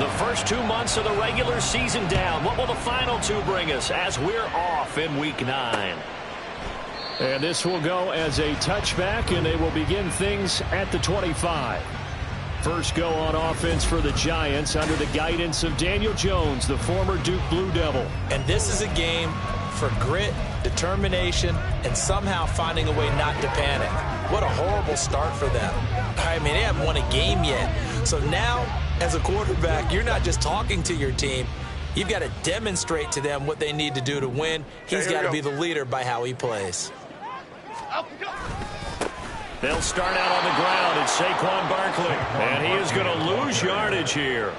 The first 2 months of the regular season down. What will the final two bring us as we're off in Week 9? And this will go as a touchback, and they will begin things at the 25. First go on offense for the Giants under the guidance of Daniel Jones, the former Duke Blue Devil. And this is a game for grit, determination, and somehow finding a way not to panic. What a horrible start for them. I mean, they haven't won a game yet. So now, as a quarterback, you're not just talking to your team. You've got to demonstrate to them what they need to do to win. He's got to be the leader by how he plays. They'll start out on the ground. It's Saquon Barkley. And he is going to lose yardage here.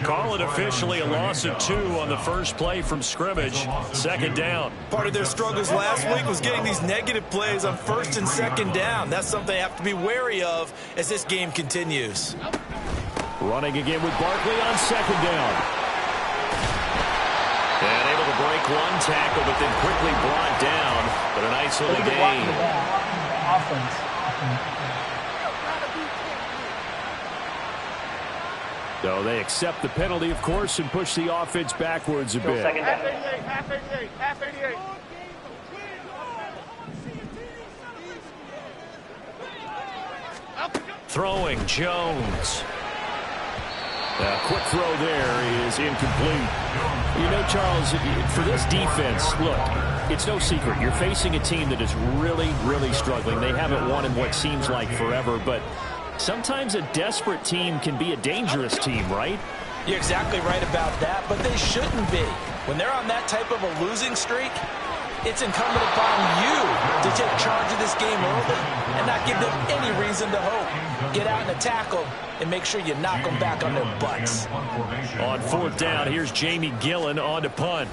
Call it officially a loss of 2 on the first play from scrimmage. Second down. Part of their struggles last week was getting these negative plays on first and second down. That's something they have to be wary of as this game continues. Running again with Barkley on second down. And able to break one tackle, but then quickly brought down. But a nice little gain. So they accept the penalty, of course, and push the offense backwards a bit. Half 88. Throwing Jones. A quick throw there is incomplete. You know, Charles, for this defense, look, it's no secret. You're facing a team that is really, really struggling. They haven't won in what seems like forever, but sometimes a desperate team can be a dangerous team, right? You're exactly right about that, but they shouldn't be. When they're on that type of a losing streak, it's incumbent upon you to take charge of this game early and not give them any reason to hope. Get out and attack them and make sure you knock them back on their butts. On fourth down, here's Jamie Gillen on to punt.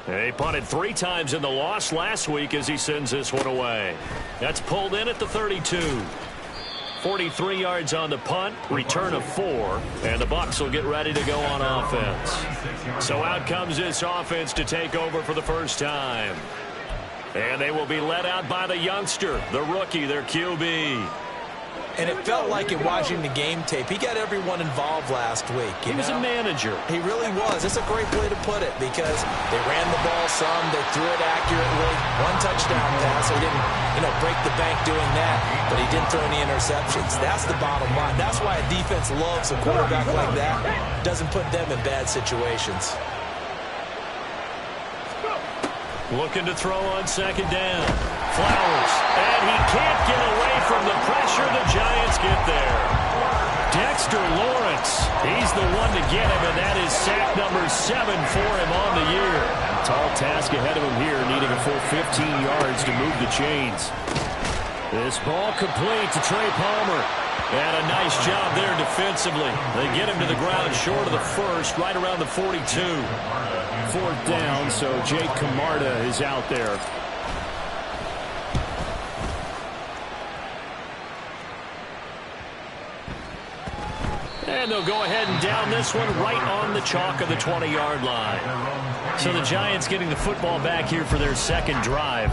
He punted 3 times in the loss last week as he sends this one away. That's pulled in at the 32. 43 yards on the punt, return of 4, and the Bucs will get ready to go on offense. So out comes this offense to take over for the first time. And they will be led out by the youngster, the rookie, their QB. And it felt like it watching the game tape. He got everyone involved last week. He was a manager. He really was. It's a great way to put it because they ran the ball some. They threw it accurately. 1 touchdown pass. So he didn't, break the bank doing that. But he didn't throw any interceptions. That's the bottom line. That's why a defense loves a quarterback like that. Doesn't put them in bad situations. Looking to throw on second down. Flowers. And he can't get away from the pressure. The Giants get there. Dexter Lawrence. He's the one to get him, and that is sack number 7 for him on the year. Tall task ahead of him here, needing a full 15 yards to move the chains. This ball complete to Trey Palmer. And a nice job there defensively. They get him to the ground short of the first, right around the 42. Fourth down, so Jake Camarda is out there. And they'll go ahead and down this one right on the chalk of the 20-yard line. So the Giants getting the football back here for their second drive.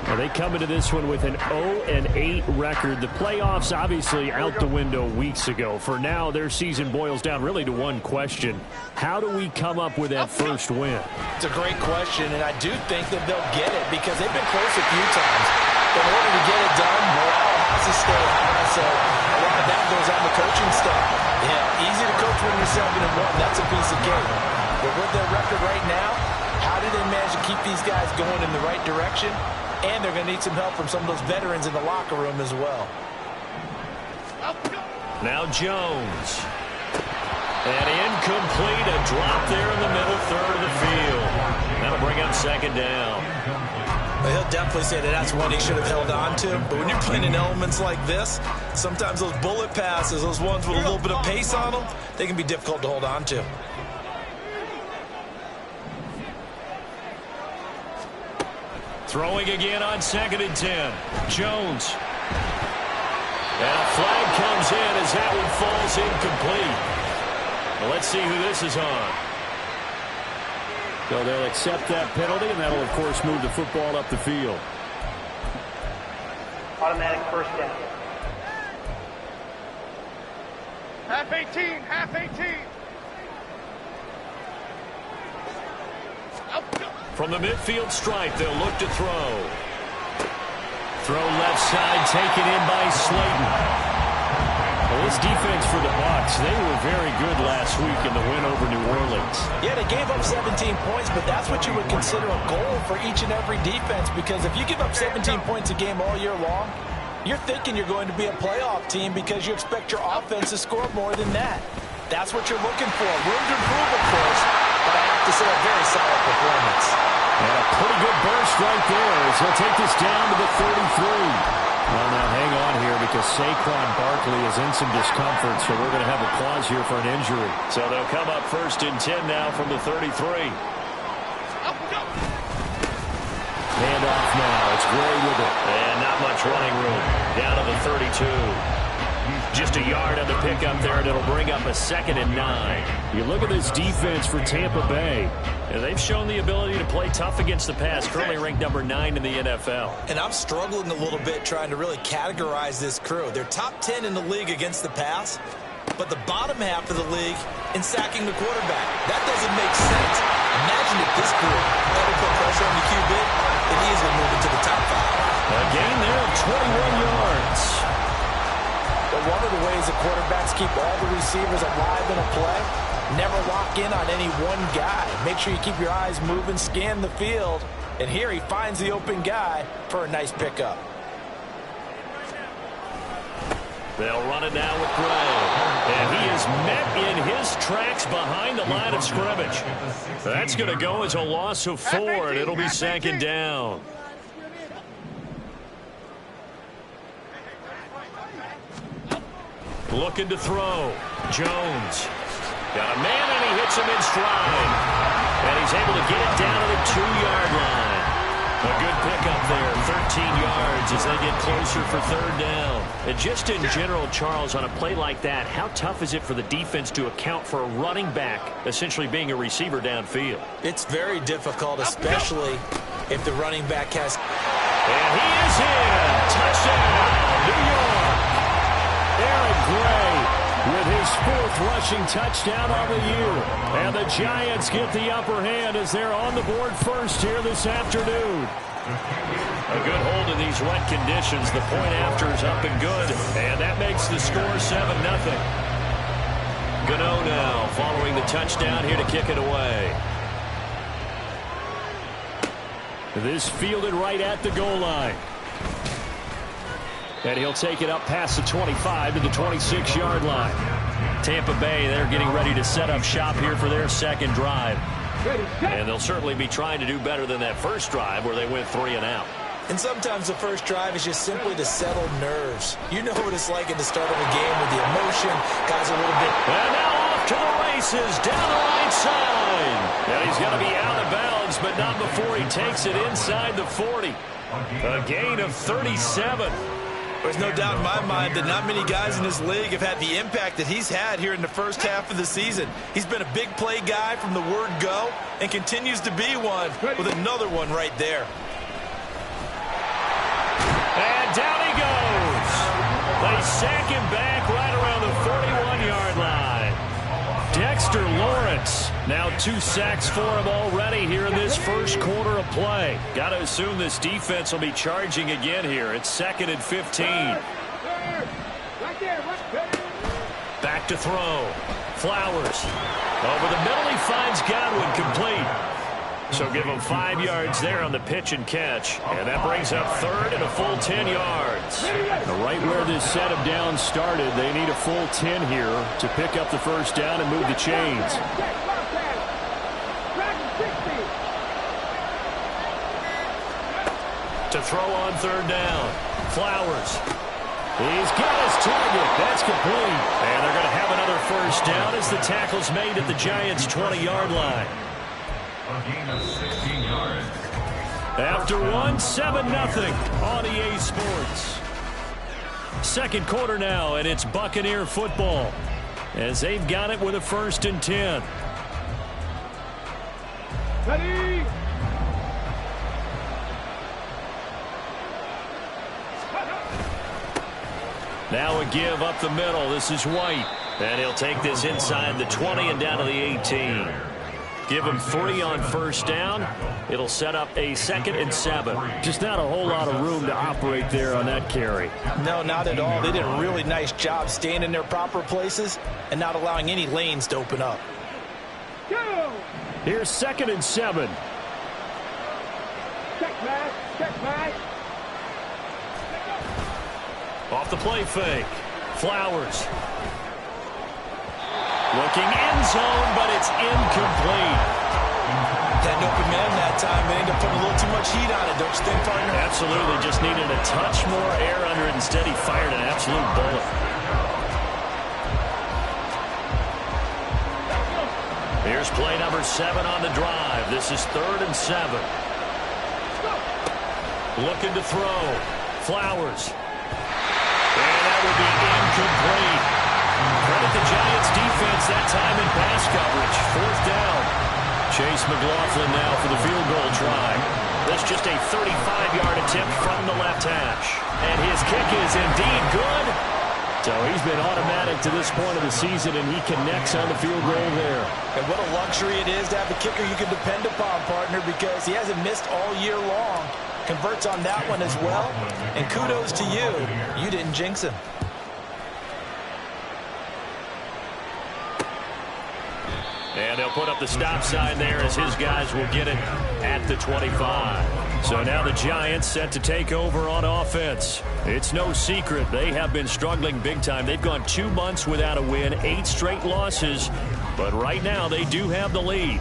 Well, they come into this one with an 0-8 record. The playoffs obviously out the window weeks ago. For now, their season boils down really to one question. How do we come up with that first win? It's a great question, and I do think that they'll get it because they've been close a few times. But in order to get it done, morale has to stay high, so a lot of that goes on the coaching staff. Yeah, easy to coach when you're 7-1. That's a piece of cake. But with their record right now, how do they manage to keep these guys going in the right direction? And they're going to need some help from some of those veterans in the locker room as well. Now Jones. And incomplete. A drop there in the middle third of the field. That'll bring up second down. Well, he'll definitely say that that's one he should have held on to. But when you're playing in elements like this, sometimes those bullet passes, those ones with a little bit of pace on them, they can be difficult to hold on to. Throwing again on 2nd and 10. Jones. And a flag comes in as that one falls incomplete. Well, let's see who this is on. So they'll accept that penalty, and that'll, of course, move the football up the field. Automatic first down. Half 18, half 18. From the midfield stripe, they'll look to throw. Throw left side, taken in by Slayton. Well, this defense for the Bucs, they were very good last week in the win over New Orleans. Yeah, they gave up 17 points, but that's what you would consider a goal for each and every defense, because if you give up 17 points a game all year long, you're thinking you're going to be a playoff team because you expect your offense to score more than that. That's what you're looking for. Room to improve, of course, but I have to say a very solid performance. And a pretty good burst right there as he'll take this down to the 33. Well, now hang on here because Saquon Barkley is in some discomfort, so we're going to have a pause here for an injury. So they'll come up 1st and 10 now from the 33. Hand off now. It's Gray with it. And not much running room. Down to the 32. Just a yard on the pickup there, and it'll bring up a 2nd and 9. You look at this defense for Tampa Bay. And they've shown the ability to play tough against the pass, currently ranked number 9 in the NFL. And I'm struggling a little bit trying to really categorize this crew. They're top 10 in the league against the pass, but the bottom half of the league in sacking the quarterback. That doesn't make sense. Imagine if this crew ever put pressure on the QB, and easily move into the top 5. A gain there of 21 yards. But one of the ways the quarterbacks keep all the receivers alive in a play, never lock in on any one guy. Make sure you keep your eyes moving, scan the field. And here he finds the open guy for a nice pickup. They'll run it now with Gray. And he is met in his tracks behind the line of scrimmage. That's going to go as a loss of 4, and it'll be 2nd down. Looking to throw. Jones. Got a man, and he hits him in stride. And he's able to get it down to the 2-yard line. A good pickup there, 13 yards as they get closer for 3rd down. And just in general, Charles, on a play like that, how tough is it for the defense to account for a running back essentially being a receiver downfield? It's very difficult, especially if the running back has... And he is in. Touchdown, New York. Aaron Gray with his 4th rushing touchdown on the year. And the Giants get the upper hand as they're on the board first here this afternoon. A good hold in these wet conditions. The point after is up and good. And that makes the score 7-0. Gano now following the touchdown here to kick it away. This fielded right at the goal line. And he'll take it up past the 25 to the 26-yard line. Tampa Bay, they're getting ready to set up shop here for their 2nd drive. And they'll certainly be trying to do better than that first drive where they went 3 and out. And sometimes the first drive is just simply to settle nerves. You know what it's like at the start of a game with the emotion. Guys a little bit... And now off to the races, down the right side. And he's going to be out of bounds, but not before he takes it inside the 40. A gain of 37. There's no doubt in my mind that not many guys in this league have had the impact that he's had here in the first half of the season. He's been a big play guy from the word go and continues to be one with another one right there. And down he goes. They sack him back right around the 41-yard line. Dexter Lawrence, now 2 sacks for him already here in this first quarter of play. Got to assume this defense will be charging again here. It's 2nd and 15. Back to throw. Flowers. Over the middle, he finds Godwin complete. So give him 5 yards there on the pitch and catch. And that brings up 3rd and a full 10 yards. Right where this set of downs started, they need a full 10 here to pick up the first down and move the chains. To throw on 3rd down. Flowers. He's got his target. That's complete. And they're going to have another first down as the tackle's made at the Giants' 20-yard line. A gain of 16 yards. After 7-0 on EA Sports. 2nd quarter now, and it's Buccaneer football as they've got it with a 1st and 10. Ready? Now a give up the middle. This is White. And he'll take this inside the 20 and down to the 18. Give him 3 on first down. It'll set up a 2nd and 7. Just not a whole lot of room to operate there on that carry. No, not at all. They did a really nice job staying in their proper places and not allowing any lanes to open up. Here's 2nd and 7. Check back. Check back. Off the play fake. Flowers. Looking end zone, but it's incomplete. That open man that time, they ended up putting a little too much heat on it, don't you think, partner? Absolutely. Just needed a touch more air under it. Instead, he fired an absolute bullet. Here's play number 7 on the drive. This is 3rd and 7. Looking to throw. Flowers. And that will be incomplete. Credit the Giants defense that time in pass coverage. 4th down. Chase McLaughlin now for the field goal try. This just a 35-yard attempt from the left hash. And his kick is indeed good. So he's been automatic to this point of the season, and he connects on the field goal there. And what a luxury it is to have a kicker you can depend upon, partner, because he hasn't missed all year long. Converts on that one as well. And kudos to you. You didn't jinx him. And they'll put up the stop sign there as his guys will get it at the 25. So now the Giants set to take over on offense. It's no secret they have been struggling big time. They've gone 2 months without a win, 8 straight losses. But right now they do have the lead.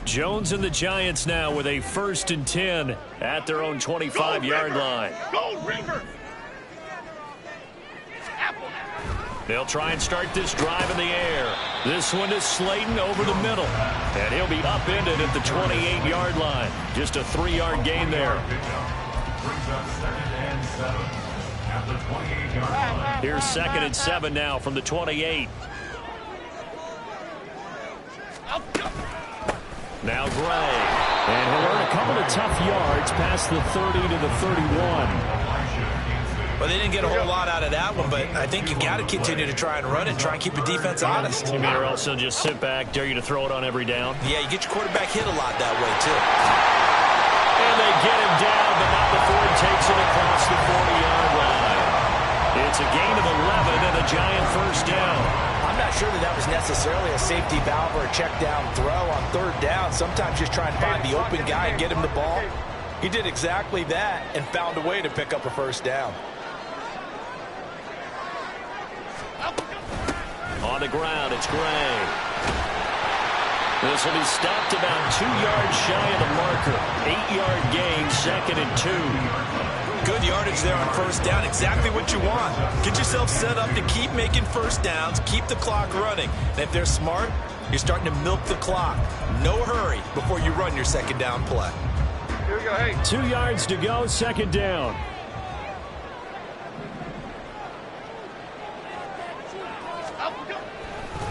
Jones and the Giants now with a 1st and 10 at their own 25-yard line. Go River! They'll try and start this drive in the air. This one is Slayton over the middle. And he'll be upended at the 28-yard line. Just a 3-yard gain there. Here's 2nd and 7 now from the 28. Now Gray. And he'll earn a couple of tough yards past the 30 to the 31. Well, they didn't get a whole lot out of that one, but I think you got to continue to try and run it, try and keep the defense honest. You better also just sit back, dare you to throw it on every down. Yeah, you get your quarterback hit a lot that way, too. And they get him down, but not before he takes it across the 40-yard line. It's a gain of 11 and a Giant 1st down. I'm not sure that was necessarily a safety valve or a check down throw on 3rd down. Sometimes just try and find the open guy and get him the ball. He did exactly that and found a way to pick up a 1st down. On the ground, it's Gray. This will be stopped about 2 yards shy of the marker. 8-yard gain, 2nd and 2. Good yardage there on 1st down. Exactly what you want. Get yourself set up to keep making 1st downs, keep the clock running. And if they're smart, you're starting to milk the clock. No hurry before you run your 2nd down play. Here we go, hey. 2 yards to go, 2nd down.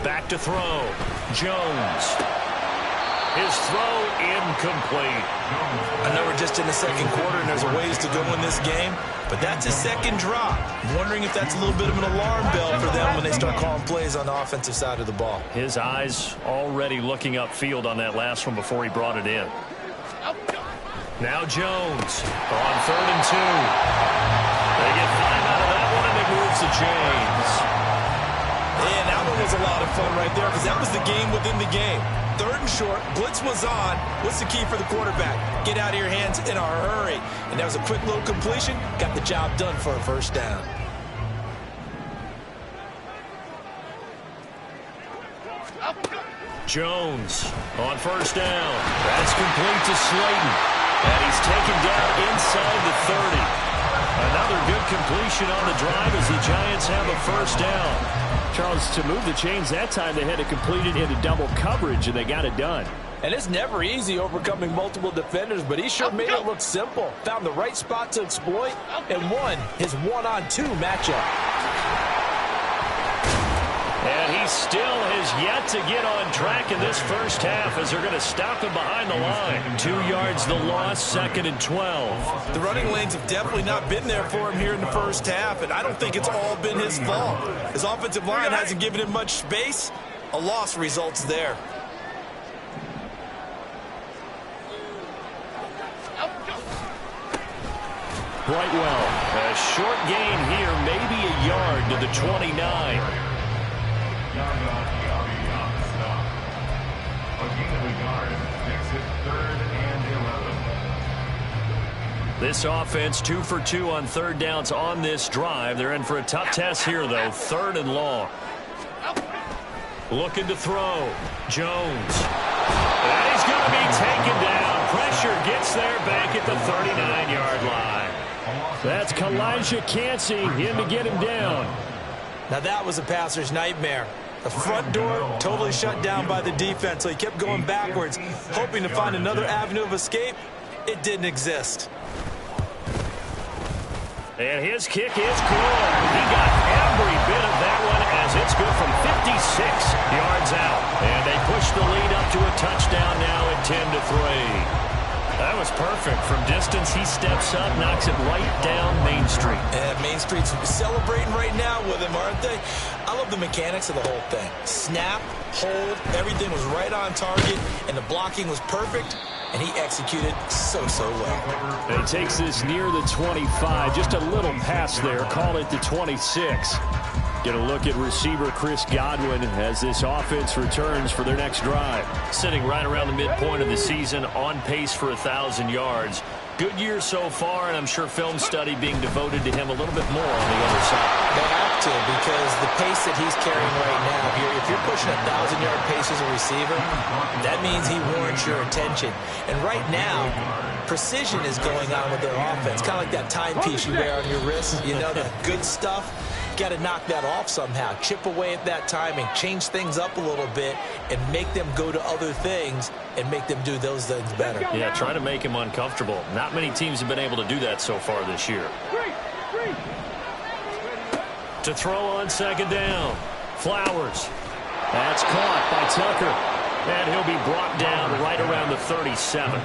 Back to throw. Jones. His throw incomplete. I know we're just in the 2nd quarter and there's a ways to go in this game, but that's a 2nd drop. I'm wondering if that's a little bit of an alarm bell for them when they start calling plays on the offensive side of the ball. His eyes already looking upfield on that last one before he brought it in. Now Jones on 3rd and 2. They get 5 out of that one and it moves the chains. And that one was a lot of fun right there because that was the game within the game. 3rd and short, blitz was on. What's the key for the quarterback? Get out of your hands in a hurry. And that was a quick little completion. Got the job done for a 1st down. Jones on 1st down. That's complete to Slayton. And he's taken down inside the 30. Another good completion on the drive as the Giants have a 1st down. Charles, to move the chains that time, they had to complete it into double coverage, and they got it done. And it's never easy overcoming multiple defenders, but he sure made it look simple. Found the right spot to exploit and won his 1-on-2 matchup. And he he still has yet to get on track in this first half as they're going to stop him behind the line. 2 yards the loss, 2nd and 12. The running lanes have definitely not been there for him here in the first half, and I don't think it's all been his fault. His offensive line hasn't given him much space. A loss results there. Brightwell, a short gain here, maybe a yard to the 29. This offense 2 for 2 on 3rd downs on this drive. They're in for a tough test here, though. 3rd and long. Looking to throw. Jones. And he's going to be taken down. Pressure gets there back at the 39-yard line. That's Kalijah Cansey in to get him down. Now that was a passer's nightmare. The front door totally shut down by the defense, so he kept going backwards, hoping to find another avenue of escape. It didn't exist. And his kick is good. He got every bit of that one as it's good from 56 yards out. And they push the lead up to a touchdown now at 10-3. That was perfect. From distance, he steps up, knocks it right down Main Street. And Main Street's celebrating right now with him, aren't they? I love the mechanics of the whole thing. Snap, hold, everything was right on target, and the blocking was perfect, and he executed so well. And he takes this near the 25. Just a little pass there. Call it the 26. Get a look at receiver Chris Godwin as this offense returns for their next drive. Sitting right around the midpoint of the season, on pace for 1,000 yards. Good year so far, and I'm sure film study being devoted to him a little bit more on the other side. They have to, because the pace that he's carrying right now, if you're pushing 1,000-yard pace as a receiver, that means he warrants your attention. And right now, precision is going on with their offense. Kind of like that timepiece you wear on your wrist. You know, that good stuff. Got to knock that off somehow. Chip away at that timing. Change things up a little bit and make them go to other things and make them do those things better. Yeah, try to make him uncomfortable. Not many teams have been able to do that so far this year. To throw on 2nd down. Flowers. That's caught by Tucker. And he'll be brought down right around the 37.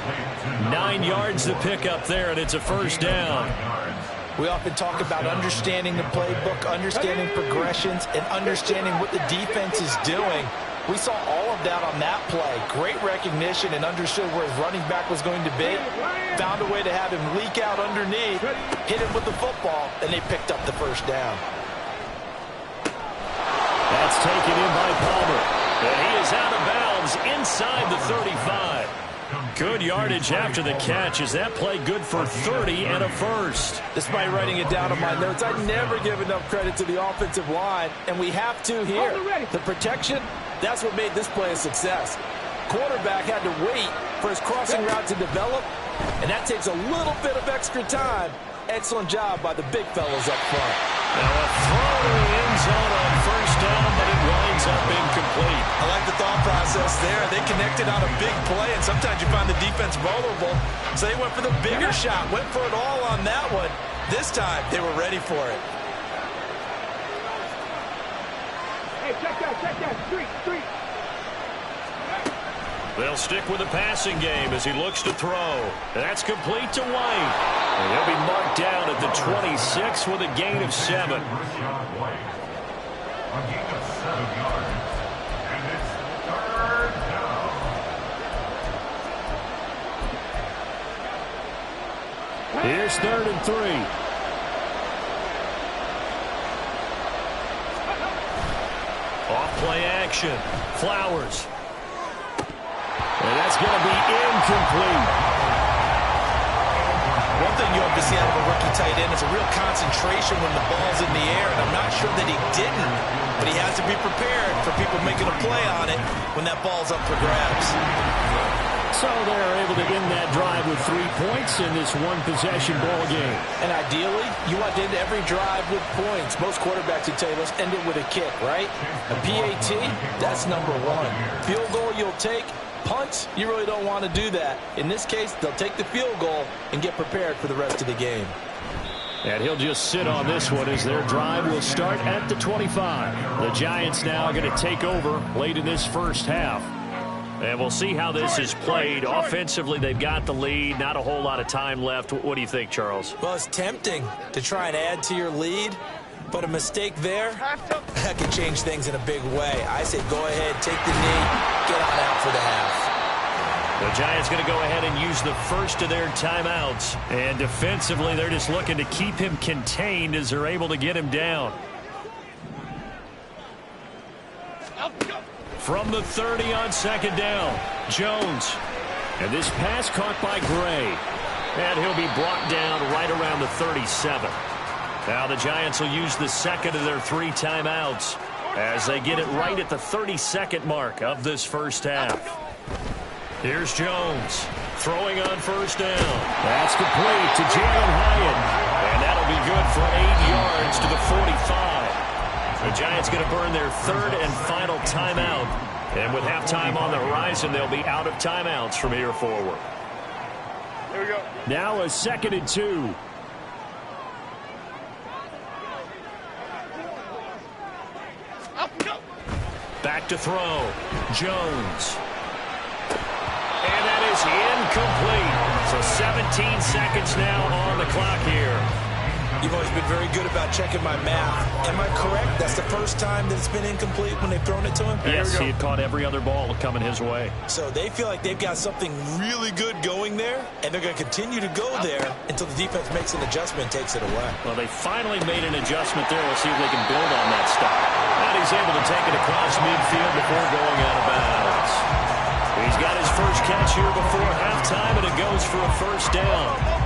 9 yards to pick up there, and it's a 1st down. We often talk about understanding the playbook, understanding progressions, and understanding what the defense is doing. We saw all of that on that play. Great recognition and understood where his running back was going to be. Found a way to have him leak out underneath, hit him with the football, and they picked up the 1st down. That's taken in by Palmer. And he is out of bounds inside the 35. Good yardage after the catch. Is that play good for 30 and a 1st? Despite writing it down on my notes, I never give enough credit to the offensive line, and we have to here. The protection, that's what made this play a success. Quarterback had to wait for his crossing route to develop, and that takes a little bit of extra time. Excellent job by the big fellas up front. Now a throw to the end zone on 1st down, but it winds up incomplete. I like the thought process there. They connected on a big play, and sometimes you find the defense vulnerable. So they went for the bigger shot, went for it all on that one. This time, they were ready for it. Hey, check that, street. They'll stick with the passing game as he looks to throw. That's complete to White. And he'll be marked down at the 26 with a gain of 7. Here's 3rd and 3. Off play action. Flowers. And that's going to be incomplete. One thing you hope to see out of a rookie tight end is a real concentration when the ball's in the air, and I'm not sure that he didn't, but he has to be prepared for people making a play on it when that ball's up for grabs. So they're able to end that drive with 3 points in this one-possession ball game. And ideally, you want to end every drive with points. Most quarterbacks would tell you, let's end it with a kick, right? A PAT, that's number 1. Field goal you'll take. Punts, you really don't want to do that. In this case, they'll take the field goal and get prepared for the rest of the game. And he'll just sit on this one as their drive will start at the 25. The Giants now going to take over late in this first half. And we'll see how this is played. Offensively, they've got the lead. Not a whole lot of time left. What do you think, Charles? Well, it's tempting to try and add to your lead, but a mistake there, that can change things in a big way. I say go ahead, take the knee, get on out for the half. The Giants going to go ahead and use the first of their timeouts. And defensively, they're just looking to keep him contained as they're able to get him down. From the 30 on second down, Jones. And this pass caught by Gray. And he'll be brought down right around the 37. Now the Giants will use the second of their 3 timeouts as they get it right at the 32nd mark of this first half. Here's Jones throwing on first down. That's complete to Jalen Hyatt. And that'll be good for 8 yards to the 45. The Giants going to burn their 3rd and final timeout. And with halftime on the horizon, they'll be out of timeouts from here forward. Here we go. Now a 2nd and 2. Back to throw. Jones. And that is incomplete. So 17 seconds now on the clock here. You've always been very good about checking my math. Am I correct? That's the first time that it's been incomplete when they've thrown it to him? Yes, he had caught every other ball coming his way. So they feel like they've got something really good going there, and they're going to continue to go there until the defense makes an adjustment and takes it away. Well, they finally made an adjustment there. We'll see if they can build on that stop. And he's able to take it across midfield before going out of bounds. He's got his first catch here before halftime, and it goes for a first down.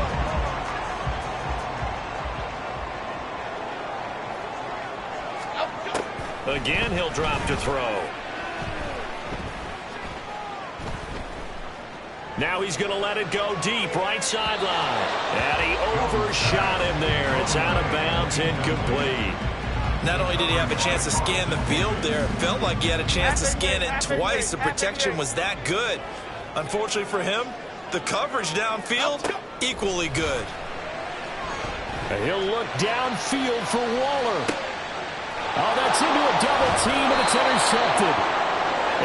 Again, he'll drop to throw. Now he's going to let it go deep, right sideline. And he overshot him there. It's out of bounds, incomplete. Not only did he have a chance to scan the field there, it felt like he had a chance to scan it twice. The protection was that good. Unfortunately for him, the coverage downfield, equally good. And he'll look downfield for Waller. Oh, that's into a double team, and it's intercepted.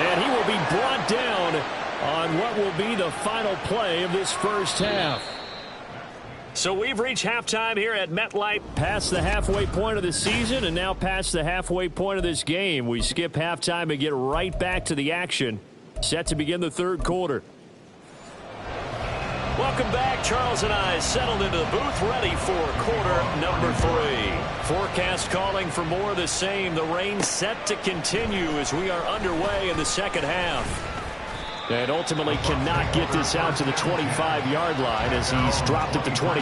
And he will be brought down on what will be the final play of this first half. So we've reached halftime here at MetLife. Past the halfway point of the season and now past the halfway point of this game. We skip halftime and get right back to the action. Set to begin the 3rd quarter. Welcome back. Charles and I settled into the booth ready for quarter number 3. Forecast calling for more of the same. The rain set to continue as we are underway in the second half. And ultimately cannot get this out to the 25-yard line as he's dropped at the 23.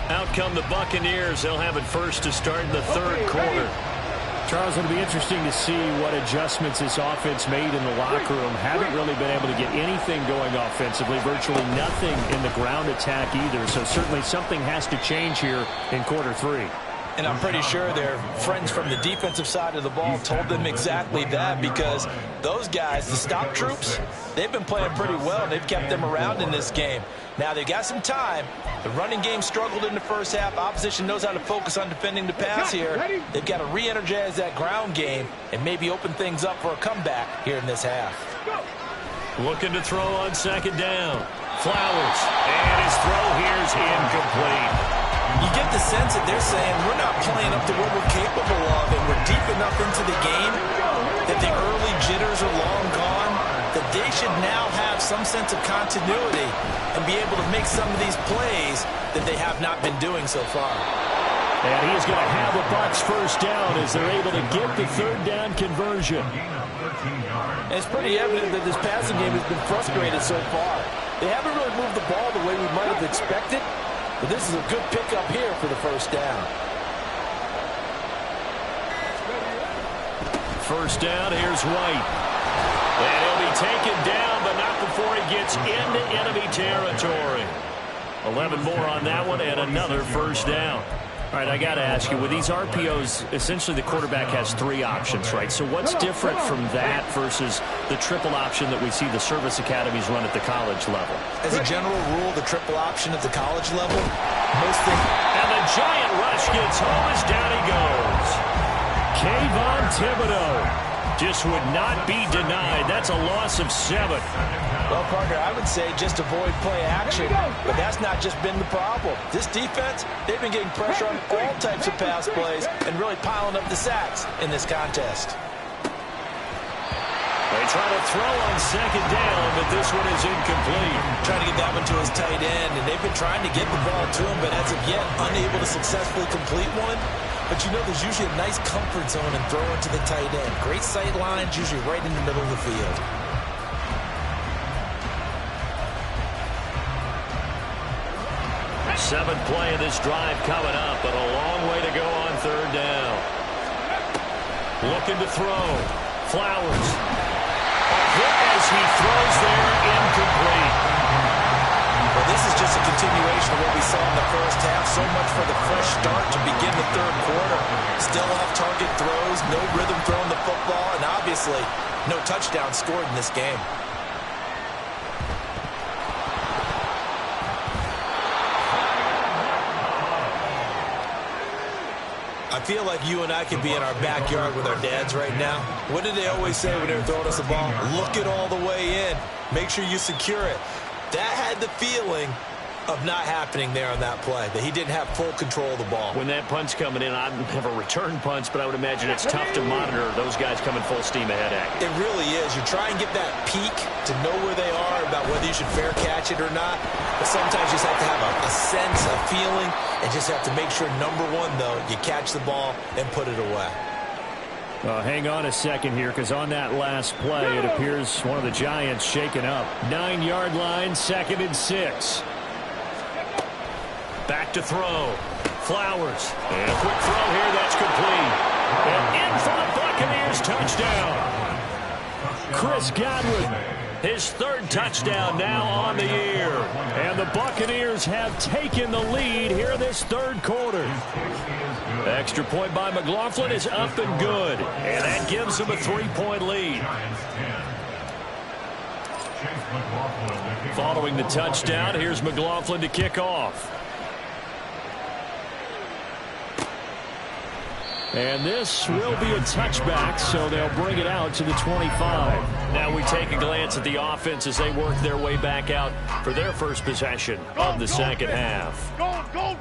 Out come the Buccaneers. They'll have it first to start in the 3rd quarter. Charles, it'll be interesting to see what adjustments this offense made in the locker room. Haven't really been able to get anything going offensively. Virtually nothing in the ground attack either. So certainly something has to change here in quarter 3. And I'm pretty sure their friends from the defensive side of the ball told them exactly that, because those guys, the stop troops, they've been playing pretty well. They've kept them around in this game. Now they've got some time. The running game struggled in the first half. Opposition knows how to focus on defending the pass here. They've got to re-energize that ground game and maybe open things up for a comeback here in this half. Looking to throw on second down. Flowers. And his throw here is incomplete. You get the sense that they're saying we're not playing up to what we're capable of, and we're deep enough into the game that the early jitters are long gone, that they should now have some sense of continuity and be able to make some of these plays that they have not been doing so far. And he's going to have a Bucs first down as they're able to get the 3rd down conversion. And it's pretty evident that this passing game has been frustrated so far. They haven't really moved the ball the way we might have expected. But this is a good pickup here for the first down. First down, here's White. And he'll be taken down, but not before he gets into enemy territory. 11 more on that one, and another first down. All right, I got to ask you, with these RPOs, essentially the quarterback has 3 options, right? So what's different from that versus the triple option that we see the service academies run at the college level? As a general rule, the triple option at the college level, most things... And the giant rush gets home as down he goes. Kayvon Thibodeau just would not be denied. That's a loss of 7. Well, partner, I would say just avoid play action, but that's not just been the problem. This defense, they've been getting pressure on all types of pass plays and really piling up the sacks in this contest. They try to throw on 2nd down, but this one is incomplete. Trying to get that one to his tight end, and they've been trying to get the ball to him, but as of yet, unable to successfully complete one. But you know there's usually a nice comfort zone in throwing to the tight end. Great sight lines, usually right in the middle of the field. 7th play of this drive coming up, but a long way to go on 3rd down. Looking to throw. Flowers. A hit as he throws there, incomplete. Well, this is just a continuation of what we saw in the first half. So much for the fresh start to begin the 3rd quarter. Still off-target throws, no rhythm throwing the football, and obviously no touchdown scored in this game. I feel like you and I could be in our backyard with our dads right now. What did they always say when they were throwing us a ball? Look it all the way in. Make sure you secure it. That had the feeling of not happening there on that play, that he didn't have full control of the ball. When that punt's coming in, I have a return punch, but I would imagine it's tough to monitor those guys coming full steam ahead at you. It really is. You try and get that peek to know where they are, about whether you should fair catch it or not. But sometimes you just have to have a sense, a feeling, and just have to make sure, number one, though, you catch the ball and put it away. Hang on a second here, because on that last play, it appears one of the Giants shaken up. 9-yard line, 2nd and 6. Back to throw. Flowers. And a quick throw here. That's complete. And in for the Buccaneers touchdown. Chris Godwin. His 3rd touchdown now on the year. And the Buccaneers have taken the lead here in this 3rd quarter. Extra point by McLaughlin is up and good. And that gives them a 3-point lead. Following the touchdown, here's McLaughlin to kick off. And this will be a touchback, so they'll bring it out to the 25. Now we take a glance at the offense as they work their way back out for their first possession of the 2nd half.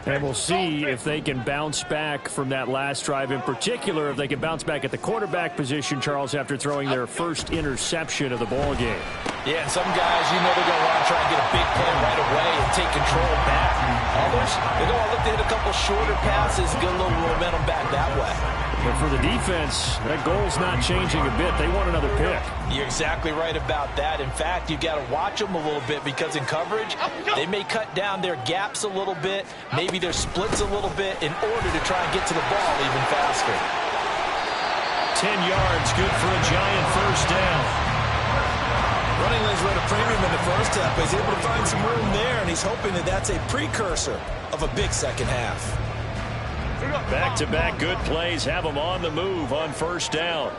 And we'll see if they can bounce back from that last drive, in particular, if they can bounce back at the quarterback position, Charles, after throwing their first interception of the ball game. Yeah, and some guys, you know, they're going to want to try and get a big play right away and take control back. Others, they're going to look to hit a couple shorter passes, get a little momentum back that way. But for the defense, that goal's not changing a bit. They want another pick. You're exactly right about that. In fact, you've got to watch them a little bit, because in coverage, they may cut down their gaps a little bit, maybe their splits a little bit, in order to try and get to the ball even faster. 10 yards, good for a Giant first down. Running lanes were at a premium in the first half, but he's able to find some room there, and he's hoping that that's a precursor of a big 2nd half. Back-to-back good plays have them on the move on first down.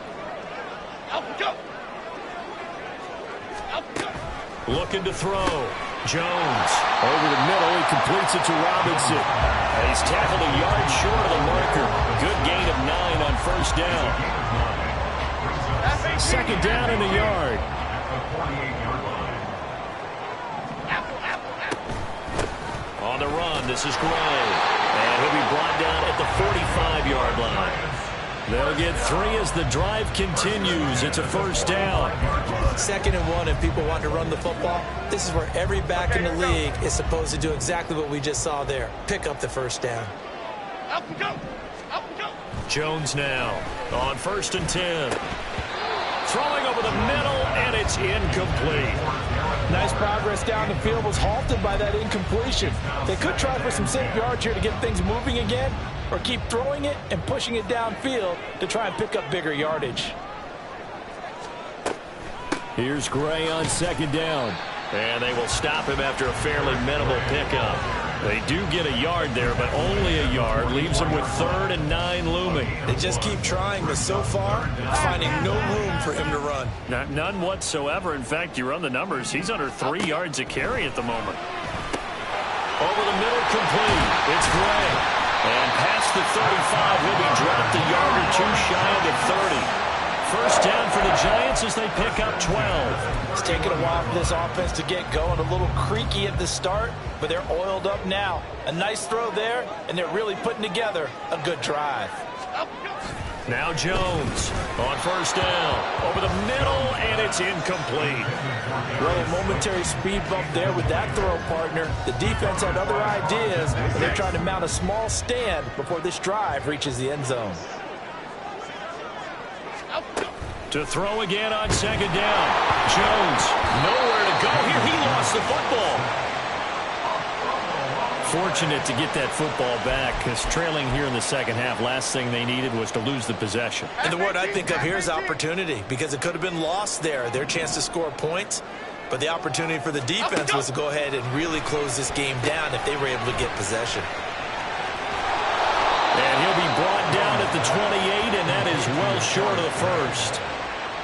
Looking to throw. Jones. Over the middle, he completes it to Robinson. He's tackled a yard short of the marker. Good gain of 9 on first down. 2nd down and a yard. On the run, this is Gray. And he'll be brought down at the 45-yard line. They'll get 3 as the drive continues. It's a first down. 2nd and 1, and people want to run the football. This is where every back in the league is supposed to do exactly what we just saw there. Pick up the first down. Up we go. Up we go. Jones now on 1st and 10. Throwing over the middle, and it's incomplete. Nice progress down the field, was halted by that incompletion. They could try for some safe yards here to get things moving again, or keep throwing it and pushing it downfield to try and pick up bigger yardage. Here's Gray on 2nd down. And they will stop him after a fairly minimal pickup. They do get a yard there, but only a yard. Leaves them with 3rd and 9 looming. They just keep trying, but so far, finding no room for him to run. None whatsoever. In fact, you run the numbers. He's under 3 yards a carry at the moment. Over the middle, complete. It's Gray. And past the 35, he'll be dropped a yard or 2 shy of the 30. First down for the Giants as they pick up 12. It's taken a while for this offense to get going. A little creaky at the start, but they're oiled up now. A nice throw there, and they're really putting together a good drive. Now Jones on first down. Over the middle, and it's incomplete. Well, a momentary speed bump there with that throw, partner. The defense had other ideas, and they're trying to mount a small stand before this drive reaches the end zone. To throw again on second down. Jones, nowhere to go here. He lost the football. Fortunate to get that football back, because trailing here in the second half, last thing they needed was to lose the possession. And the word I think of here is opportunity, because it could have been lost there, their chance to score points. But the opportunity for the defense was to go ahead and really close this game down if they were able to get possession. And he'll be brought down at the 28, and that is well short of the first.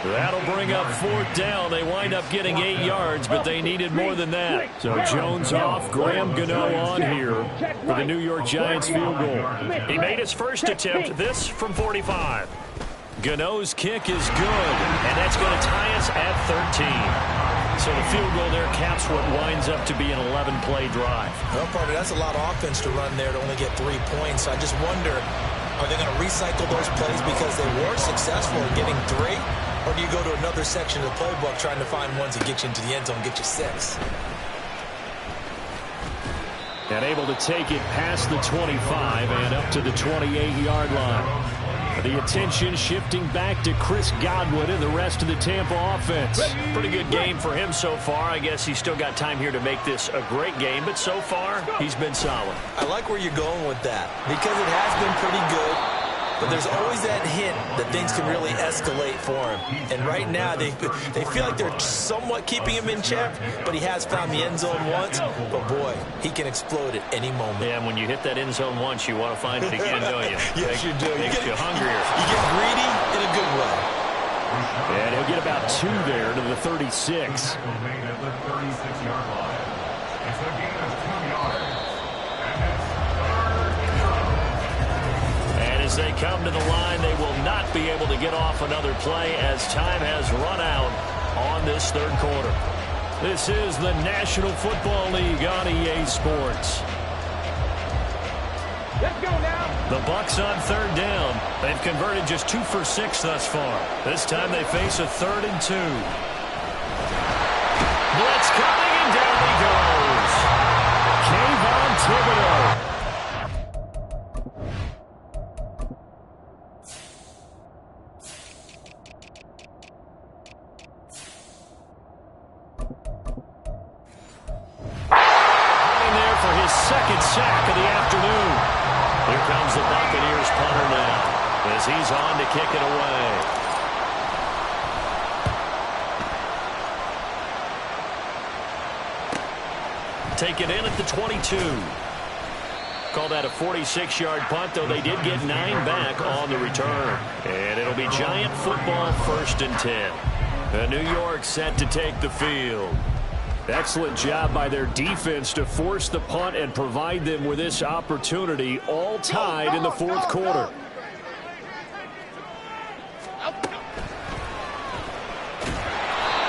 That'll bring up 4th down. They wind up getting 8 yards, but they needed more than that. So Jones off, Graham Gano on here for the New York Giants field goal. He made his first attempt, this from 45. Gano's kick is good, and that's going to tie us at 13. So the field goal there caps what winds up to be an 11-play drive. Well, partner, that's a lot of offense to run there to only get 3 points. So I just wonder, are they going to recycle those plays because they were successful in getting 3? Or do you go to another section of the playbook trying to find ones that get you into the end zone and get you 6? And able to take it past the 25 and up to the 28-yard line. The attention shifting back to Chris Godwin and the rest of the Tampa offense. Pretty good game for him so far. I guess he's still got time here to make this a great game, but so far he's been solid. I like where you're going with that because it has been pretty good. But there's always that hint that things can really escalate for him. And right now, they feel like they're somewhat keeping him in check, but he has found the end zone once. But, boy, he can explode at any moment. Yeah, and when you hit that end zone once, you want to find it again, don't you? Yes, you do. Makes you hungrier. You get greedy in a good way. And he'll get about 2 there to the 36. At the 36-yard line. It's a gain of 2 yards. As they come to the line, they will not be able to get off another play as time has run out on this third quarter. This is the National Football League on EA Sports. Let's go now. The Bucs on third down. They've converted just 2 for 6 thus far. This time they face a 3rd and 2. Blitz coming, and down he goes. Kayvon Thibodeau. Second sack of the afternoon. Here comes the Buccaneers punter now as he's on to kick it away. Take it in at the 22. Call that a 46-yard punt, though they did get 9 back on the return. And it'll be Giant football 1st and 10. New York set to take the field. Excellent job by their defense to force the punt and provide them with this opportunity, all tied in the 4th quarter.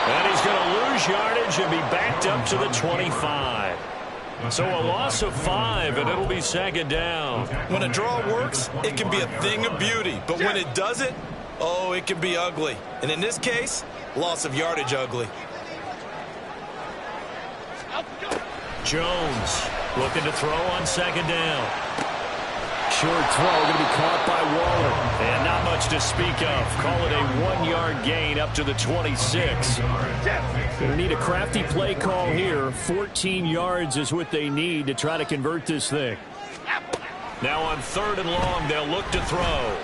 And he's going to lose yardage and be backed up to the 25. So a loss of 5, and it'll be 2nd down. When a draw works, it can be a thing of beauty. But when it doesn't, oh, it can be ugly. And in this case, loss of yardage ugly. Jones looking to throw on 2nd down. Short throw going to be caught by Waller. And not much to speak of. Call it a 1-yard gain up to the 26. Going to need a crafty play call here. 14 yards is what they need to try to convert this thing. Now on 3rd and long, they'll look to throw.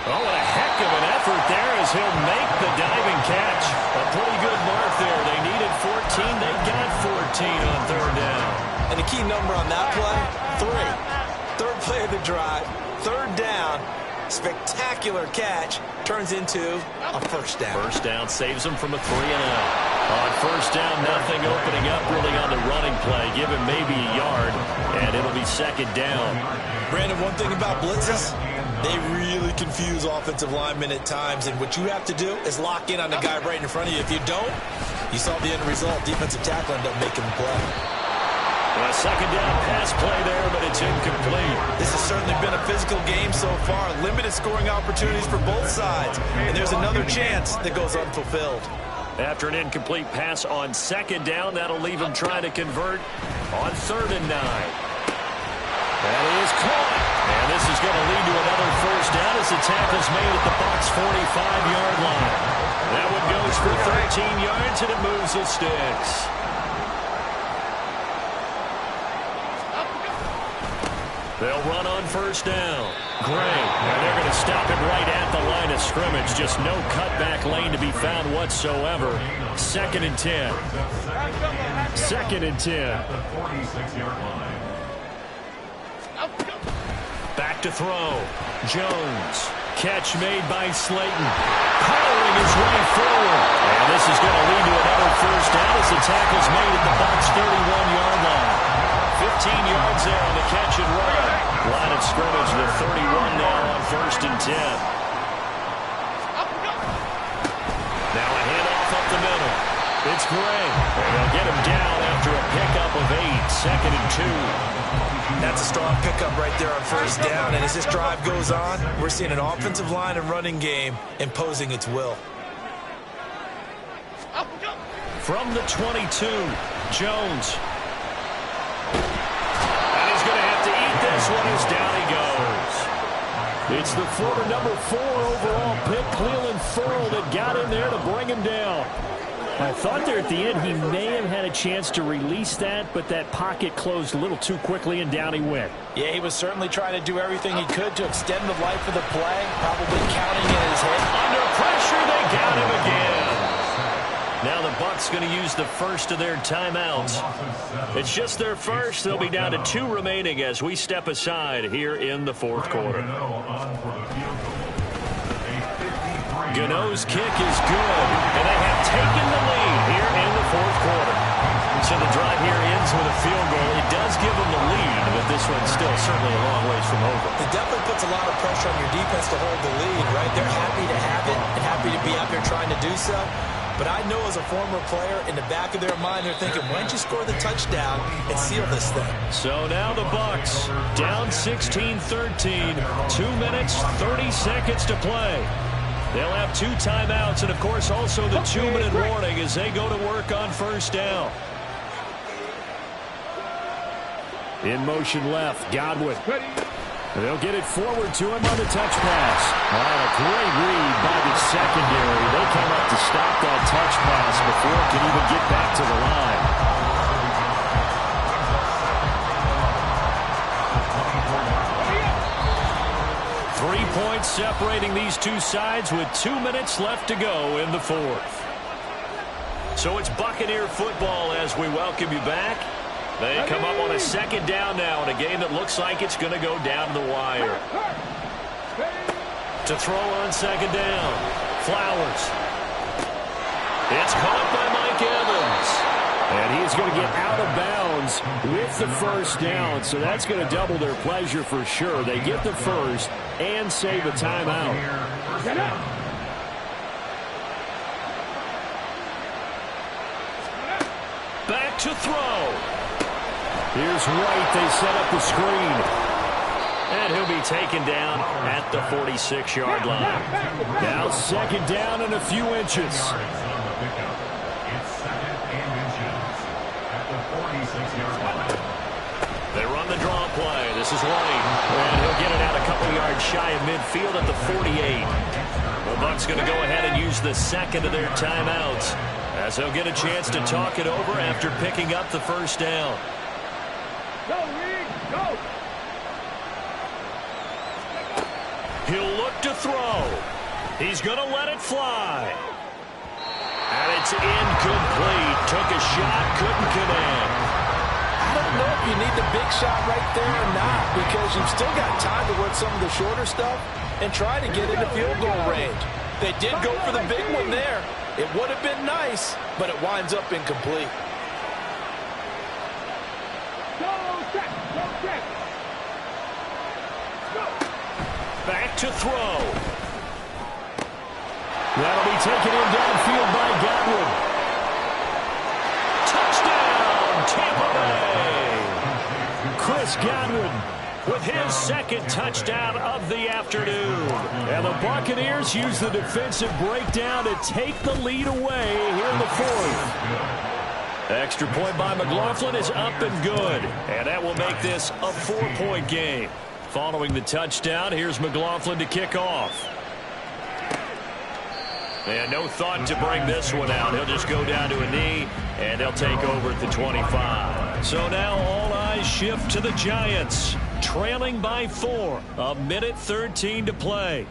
Oh, what a heck of an effort there as he'll make the diving catch. A pretty good mark there. They needed 14. They got 15 on third down. And the key number on that play, 3. Third play of the drive, third down, spectacular catch, turns into a first down. First down saves him from a 3-and-out. On first down, nothing opening up really on the running play. Give him maybe a yard, and it'll be second down. Brandon, one thing about blitzes, they really confuse offensive linemen at times, and what you have to do is lock in on the guy right in front of you. If you don't, you saw the end result. Defensive tackle ended up making the play. A second down pass play there, but it's incomplete. This has certainly been a physical game so far. Limited scoring opportunities for both sides, and there's another chance that goes unfulfilled. After an incomplete pass on second down, that'll leave him trying to convert on 3rd and 9. That is caught. And this is going to lead to another first down as the tackle's made at the Bucs 45-yard line. That one goes for 13 yards, and it moves the sticks. They'll run on first down. Gray, and they're going to stop him right at the line of scrimmage. Just no cutback lane to be found whatsoever. 2nd and 10. 2nd and 10. Back to throw. Jones. Catch made by Slayton. Powering his way forward. And this is going to lead to another first down as the tackle's made at the Bucs 31-yard line. 15 yards there on the catch and run. Line of scrimmage to 31 now on 1st and 10. Now a handoff up the middle. It's Gray. And they'll get him down after a pickup of 8. 2nd and 2. That's a strong pickup right there on first down. And as this drive goes on, we're seeing an offensive line and running game imposing its will. From the 22, Jones. And he's going to have to eat this one as down he goes. It's the former number 4 overall pick, Cleveland Ferrell, that got in there to bring him down. I thought there at the end he may have had a chance to release that, but that pocket closed a little too quickly, and down he went. Yeah, he was certainly trying to do everything he could to extend the life of the play, probably counting in his head. Under pressure, they got him again. Now the Bucs going to use the first of their timeouts. It's just their first. They'll be down to 2 remaining as we step aside here in the 4th quarter. Gano's kick is good, and they have taken the lead here in the 4th quarter. So the drive here ends with a field goal. It does give them the lead, but this one's still certainly a long ways from over. It definitely puts a lot of pressure on your defense to hold the lead, right? They're happy to have it and happy to be out there trying to do so. But I know as a former player, in the back of their mind, they're thinking, why don't you score the touchdown and seal this thing? So now the Bucs down 16-13, 2 minutes, 30 seconds to play. They'll have 2 timeouts and, of course, also the 2-minute warning as they go to work on first down. In motion left, Godwin. They'll get it forward to him on the touch pass. A great read by the secondary. They come up to stop that touch pass before it can even get back to the line. 3 points separating these two sides with 2 minutes left to go in the 4th. So it's Buccaneer football as we welcome you back. They come up on a second down now in a game that looks like it's going to go down the wire. To throw on second down, Flowers. It's caught by Mike Evans. And he's going to get out of bounds with the first down, so that's going to double their pleasure for sure. They get the first and save a timeout. Back to throw. Here's White. They set up the screen. And he'll be taken down at the 46-yard line. Now second down and a few inches. It's 2nd and inches at the 46-yard line. They run the draw play. This is White. And he'll get it out a couple yards shy of midfield at the 48. The Bucs going to go ahead and use the second of their timeouts as they'll get a chance to talk it over after picking up the first down. Go, Reed, go! He'll look to throw. He's going to let it fly. And it's incomplete. Took a shot, couldn't connect. I don't know if you need the big shot right there or not, because you've still got time to work some of the shorter stuff and try to get into field goal range. They did go for the big one there. It would have been nice, but it winds up incomplete. Go check. Go. Back to throw. That'll be taken in downfield by Godwin. Touchdown, Tampa Bay. Chris Godwin with his second touchdown of the afternoon. And the Buccaneers use the defensive breakdown to take the lead away here in the fourth. Extra point by McLaughlin is up and good. And that will make this a 4-point game. Following the touchdown, here's McLaughlin to kick off. And no thought to bring this one out. He'll just go down to a knee, and they'll take over at the 25. So now all eyes shift to the Giants, trailing by 4. A minute 13 to play.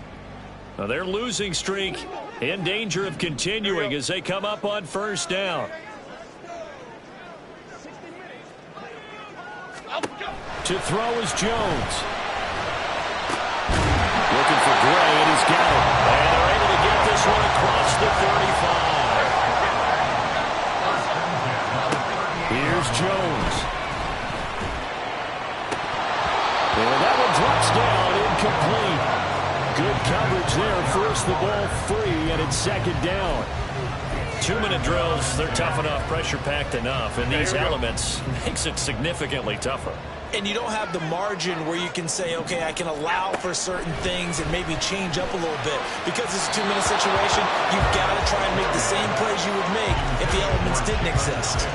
Now their losing streak in danger of continuing as they come up on first down. To throw is Jones. Looking for Gray, and he's got it. And they're able to get this one across the 35. Here's Jones. And that one drops down, incomplete. Good coverage there. Force the ball free, and it's second down. 2-minute drills, they're tough enough, pressure-packed enough, and these elements makes it significantly tougher. And you don't have the margin where you can say, okay, I can allow for certain things and maybe change up a little bit. Because it's a 2-minute situation, you've got to try and make the same plays you would make if the elements didn't exist.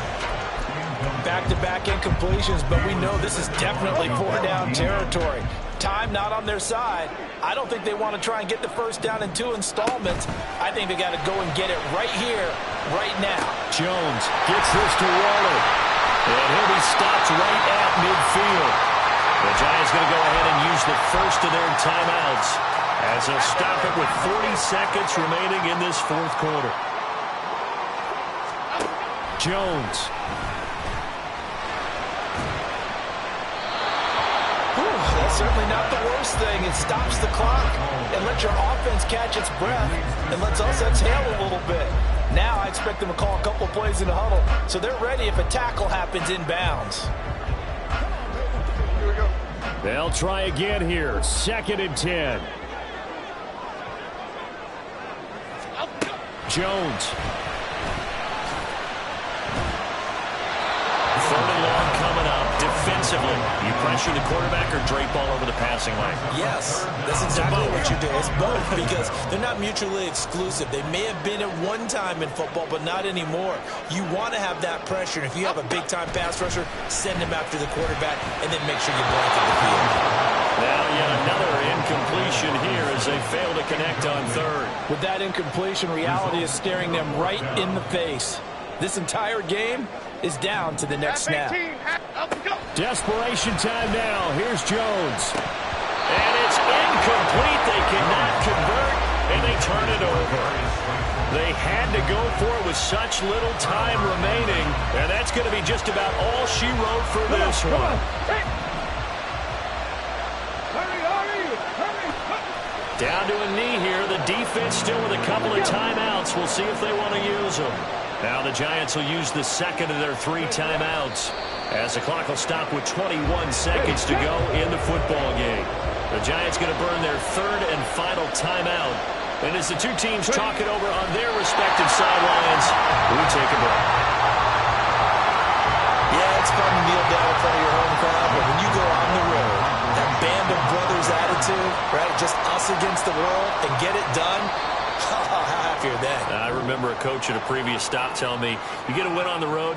Back-to-back incompletions, but we know this is definitely 4-down territory. Time not on their side. I don't think they want to try and get the first down in 2 installments. I think they got to go and get it right here, right now. Jones gets this to Waller. And he'll be stopped right at midfield. The Giants going to go ahead and use the first of their timeouts as they'll stop it with 40 seconds remaining in this fourth quarter. Jones. That's certainly not the worst thing. It stops the clock and lets your offense catch its breath and lets us exhale a little bit. Now I expect them to call a couple plays in the huddle, so they're ready if a tackle happens inbounds. They'll try again here. 2nd and 10. Jones. 3rd and long coming up. Defensively, you pressure the quarterback or drape all over the passing lane? Yes, that's exactly what you do. It's both, because they're not mutually exclusive. They may have been at one time in football, but not anymore. You want to have that pressure, and if you have a big-time pass rusher, send him after the quarterback, and then make sure you blanket the field. Now yet another incompletion here as they fail to connect on 3rd. With that incompletion, reality is staring them right in the face. This entire game is down to the next snap. Desperation time now. Here's Jones. And it's incomplete. They cannot convert, and they turn it over. They had to go for it with such little time remaining, and that's going to be just about all she wrote for this one. Down to a knee here. The defense still with a couple of timeouts. We'll see if they want to use them. Now the Giants will use the second of their 3 timeouts as the clock will stop with 21 seconds to go in the football game. The Giants going to burn their 3rd and final timeout. And as the two teams talk it over on their respective sidelines, we take a break. Yeah, it's fun to kneel down in front of your home crowd, but when you go on the road, that band of brothers attitude, right, just us against the world, and get it done, how happier then. I remember a coach at a previous stop telling me, you get a win on the road,